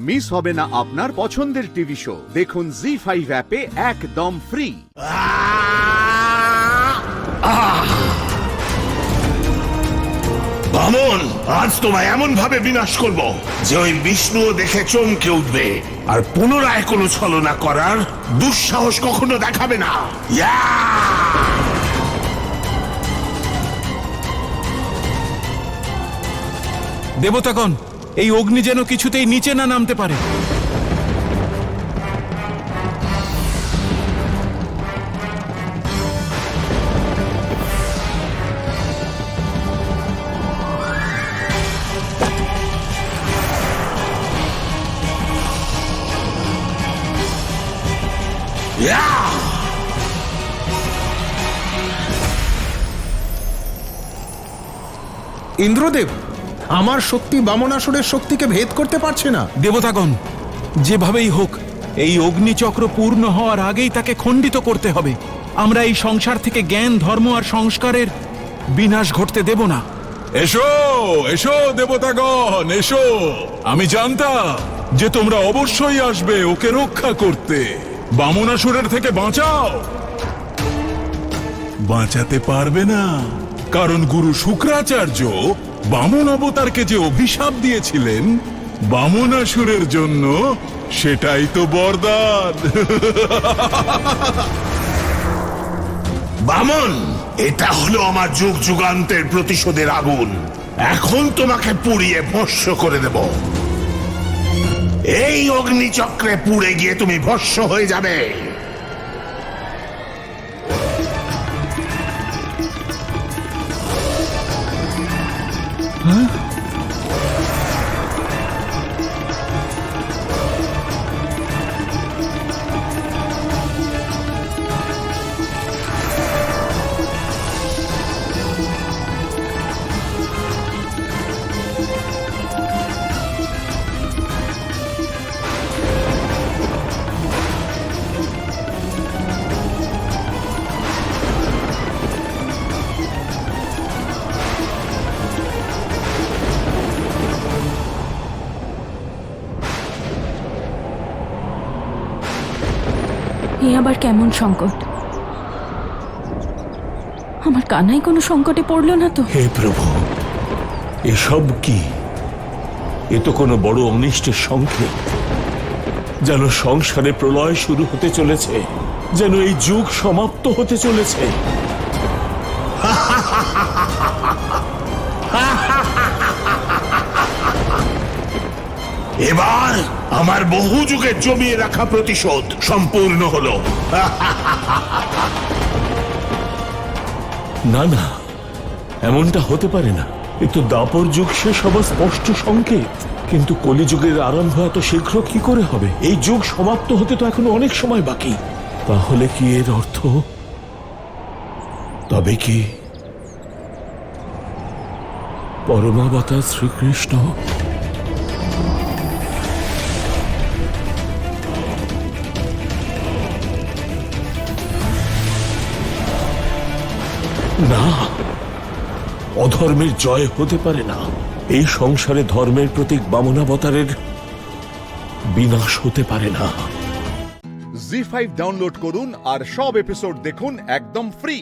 Miss হবে না আপনার পছন্দের টিভি শো। দেখুন জি5 অ্যাপে একদম ফ্রি। বামন, আজ তোমায় এমন ভাবে বিনাশ করব যে ওই বিষ্ণু দেখে চমকে উঠবে আর পুনরায় কোনো ছলনা করার দুঃসাহস কখনো দেখাবে না। ইয়া! দেবতাগণ, এই অগ্নি যেন কিছুতেই নিচে না নামতে পারে। ইয়া! ইন্দ্রদেব, আমার শক্তি বামনাসুরের শক্তিকে ভেদ করতে পারছে না। দেবতাগণ, যেভাবেই হোক এই অগ্নিচক্র পূর্ণ হওয়ার আগেই তাকে খণ্ডিত করতে হবে। আমরা এই সংসার থেকে জ্ঞান, ধর্ম আর সংস্কারের বিনাশ ঘটতে দেব না। এসো এসো দেবতাগণ, এসো। আমি জানতাম যে তোমরা অবশ্যই আসবে ওকে রক্ষা করতে। বামনাসুরের থেকে বাঁচাও। বাঁচাতে পারবে না, কারণ গুরু শুক্রাচার্য বামন অবতারকে যে অভিশাপ দিয়েছিলেন বামনাসুরের জন্য, সেটাই তো বরদান। বামন, এটা হলো আমার যুগ যুগান্তের প্রতিশোধের আগুন। এখন তোমাকে পুড়িয়ে ভস্ম করে দেব। এই অগ্নিচক্রে পুড়ে গিয়ে তুমি ভস্ম হয়ে যাবে। এ আবার কেমন সংকট? আমার কানাই কোনো সংকটে পড়লো না তো? হে প্রভু, এসব কি? এ তো কোনো বড় অনিষ্টের সংকেত। যেন সংসারে প্রলয় শুরু হতে চলেছে, যেন এই যুগ সমাপ্ত হতে চলেছে। এবার আমার বহু যুগে জমিয়ে রাখা প্রতিশোধ সম্পূর্ণ হলো। না না, এমনটা হতে পারে না। এ তো দাপর যুগ শেষ হবার স্পষ্ট সংকেত। কিন্তু কলিযুগের আরম্ভ এত শীঘ্র কি করে হবে? এই যুগ সমাপ্ত হতে তো এখনো অনেক সময় বাকি। তাহলে কি এর অর্থ? তবে কি পরমাবতার শ্রীকৃষ্ণ না, অধর্মের জয় হতে পারে না। এই সংসারে ধর্মের প্রতীক বামনাবতারের বিনাশ হতে পারে না। জি5 ডাউনলোড করুন আর সব এপিসোড দেখুন একদম ফ্রি।